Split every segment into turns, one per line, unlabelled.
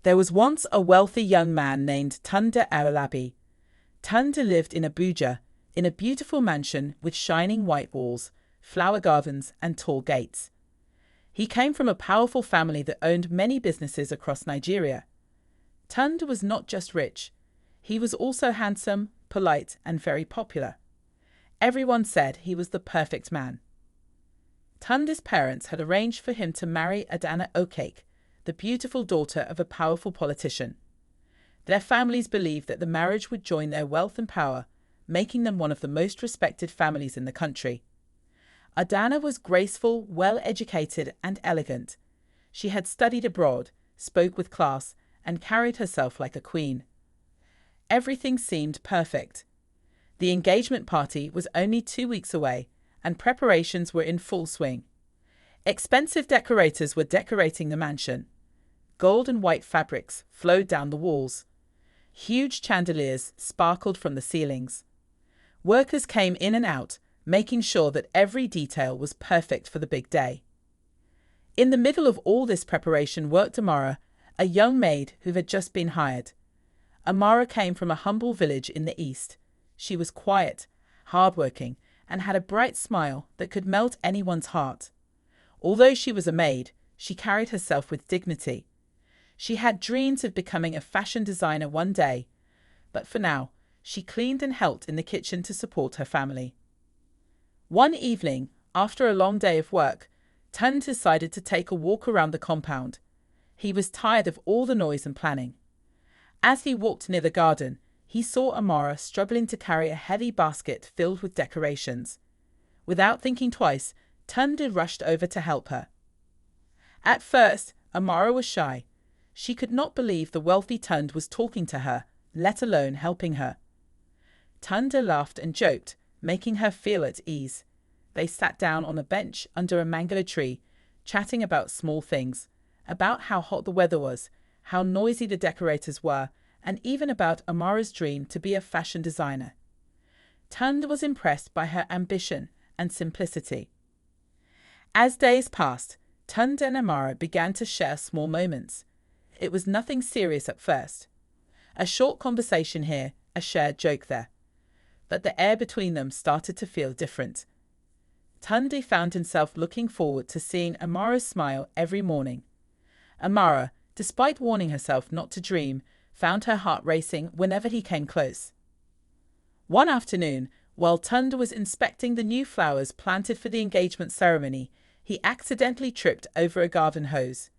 There was once a wealthy young man named Tunde Aralabi. Tunde lived in Abuja, in a beautiful mansion with shining white walls, flower gardens, and tall gates. He came from a powerful family that owned many businesses across Nigeria. Tunde was not just rich, he was also handsome, polite, and very popular. Everyone said he was the perfect man. Tunde's parents had arranged for him to marry Adana Okeke, the beautiful daughter of a powerful politician. Their families believed that the marriage would join their wealth and power, making them one of the most respected families in the country. Adana was graceful, well-educated, and elegant. She had studied abroad, spoke with class, and carried herself like a queen. Everything seemed perfect. The engagement party was only 2 weeks away, and preparations were in full swing. Expensive decorators were decorating the mansion. Gold and white fabrics flowed down the walls. Huge chandeliers sparkled from the ceilings. Workers came in and out, making sure that every detail was perfect for the big day. In the middle of all this preparation worked Amara, a young maid who had just been hired. Amara came from a humble village in the east. She was quiet, hardworking, and had a bright smile that could melt anyone's heart. Although she was a maid, she carried herself with dignity. She had dreams of becoming a fashion designer one day, but for now, she cleaned and helped in the kitchen to support her family. One evening, after a long day of work, Tunde decided to take a walk around the compound. He was tired of all the noise and planning. As he walked near the garden, he saw Amara struggling to carry a heavy basket filled with decorations. Without thinking twice, Tunde rushed over to help her. At first, Amara was shy. She could not believe the wealthy Tunde was talking to her, let alone helping her. Tunde laughed and joked, making her feel at ease. They sat down on a bench under a mango tree, chatting about small things, about how hot the weather was, how noisy the decorators were, and even about Amara's dream to be a fashion designer. Tunde was impressed by her ambition and simplicity. As days passed, Tunde and Amara began to share small moments. It was nothing serious at first. A short conversation here, a shared joke there. But the air between them started to feel different. Tunde found himself looking forward to seeing Amara's smile every morning. Amara, despite warning herself not to dream, found her heart racing whenever he came close. One afternoon, while Tunde was inspecting the new flowers planted for the engagement ceremony, he accidentally tripped over a garden hose.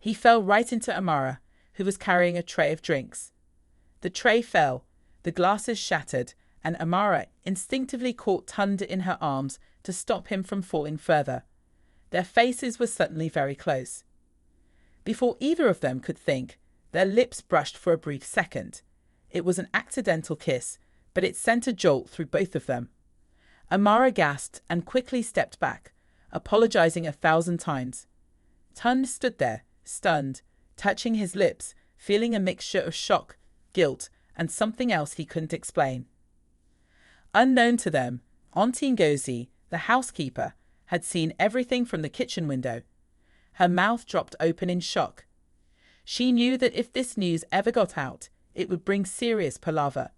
He fell right into Amara, who was carrying a tray of drinks. The tray fell, the glasses shattered, and Amara instinctively caught Tunde in her arms to stop him from falling further. Their faces were suddenly very close. Before either of them could think, their lips brushed for a brief second. It was an accidental kiss, but it sent a jolt through both of them. Amara gasped and quickly stepped back, apologizing 1,000 times. Tunde stood there, stunned, touching his lips, feeling a mixture of shock, guilt, and something else he couldn't explain. Unknown to them, Auntie Ngozi, the housekeeper, had seen everything from the kitchen window. Her mouth dropped open in shock. She knew that if this news ever got out, it would bring serious palaver.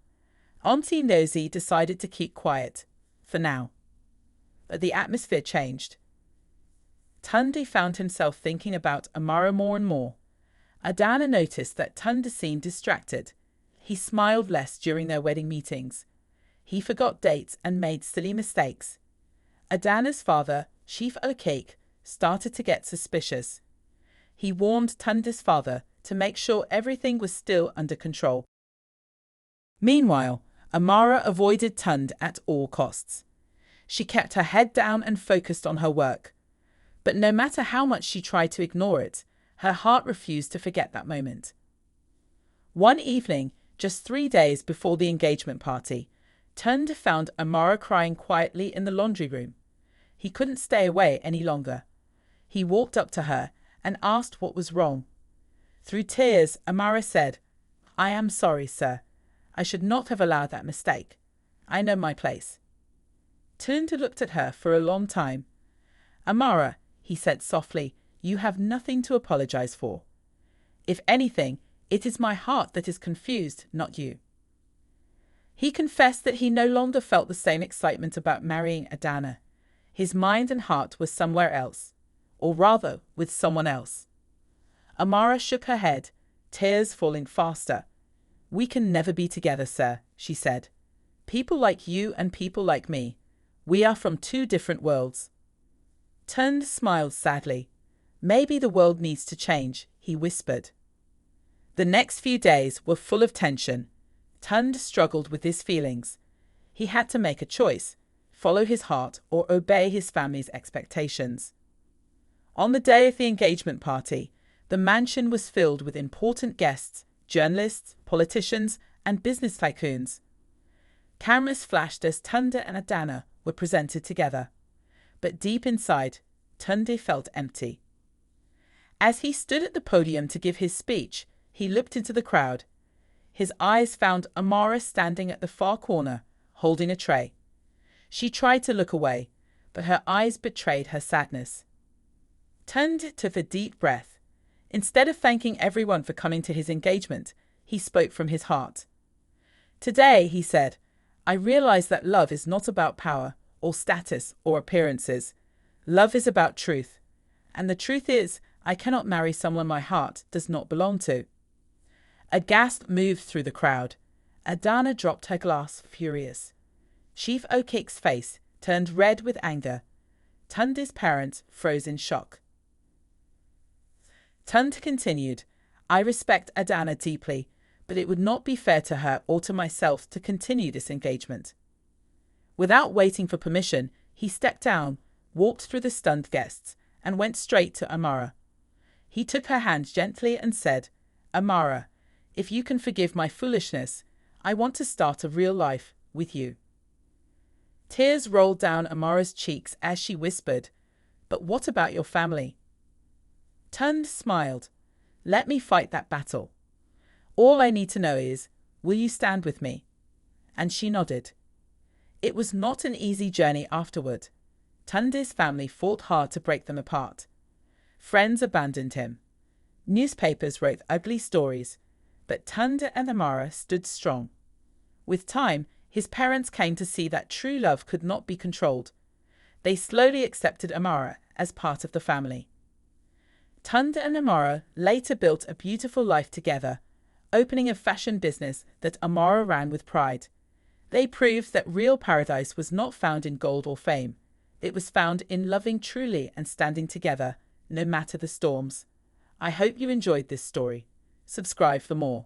Auntie Ngozi decided to keep quiet, for now. But the atmosphere changed. Tunde found himself thinking about Amara more and more. Adana noticed that Tunde seemed distracted. He smiled less during their wedding meetings. He forgot dates and made silly mistakes. Adana's father, Chief Okeke, started to get suspicious. He warned Tunde's father to make sure everything was still under control. Meanwhile, Amara avoided Tunde at all costs. She kept her head down and focused on her work. But no matter how much she tried to ignore it, her heart refused to forget that moment. One evening, just 3 days before the engagement party, Tunde found Amara crying quietly in the laundry room. He couldn't stay away any longer. He walked up to her and asked what was wrong. Through tears, Amara said, "I am sorry, sir. I should not have allowed that mistake. I know my place." Tunde looked at her for a long time. "Amara," he said softly, "you have nothing to apologize for. If anything, it is my heart that is confused, not you." He confessed that he no longer felt the same excitement about marrying Adana. His mind and heart were somewhere else, or rather, with someone else. Amara shook her head, tears falling faster. "We can never be together, sir," she said. "People like you and people like me. We are from two different worlds." Tund smiled sadly. "Maybe the world needs to change," he whispered. The next few days were full of tension. Tund struggled with his feelings. He had to make a choice, follow his heart or obey his family's expectations. On the day of the engagement party, the mansion was filled with important guests, journalists, politicians, and business tycoons. Cameras flashed as Tunde and Adana were presented together. But deep inside, Tunde felt empty. As he stood at the podium to give his speech, he looked into the crowd. His eyes found Amara standing at the far corner, holding a tray. She tried to look away, but her eyes betrayed her sadness. Tunde took a deep breath. Instead of thanking everyone for coming to his engagement, he spoke from his heart. "Today," he said, "I realize that love is not about power or status or appearances. Love is about truth. And the truth is, I cannot marry someone my heart does not belong to." A gasp moved through the crowd. Adana dropped her glass, furious. Chief Okik's face turned red with anger. Tunde's parents froze in shock. Tunde continued, "I respect Adana deeply, but it would not be fair to her or to myself to continue this engagement." Without waiting for permission, he stepped down, walked through the stunned guests, and went straight to Amara. He took her hand gently and said, "Amara, if you can forgive my foolishness, I want to start a real life with you." Tears rolled down Amara's cheeks as she whispered, "But what about your family?" Tund smiled. "Let me fight that battle. All I need to know is, will you stand with me?" And she nodded. It was not an easy journey afterward. Tunde's family fought hard to break them apart. Friends abandoned him. Newspapers wrote ugly stories, but Tunde and Amara stood strong. With time, his parents came to see that true love could not be controlled. They slowly accepted Amara as part of the family. Tunde and Amara later built a beautiful life together, opening a fashion business that Amara ran with pride. They proved that real paradise was not found in gold or fame. It was found in loving truly and standing together, no matter the storms. I hope you enjoyed this story. Subscribe for more.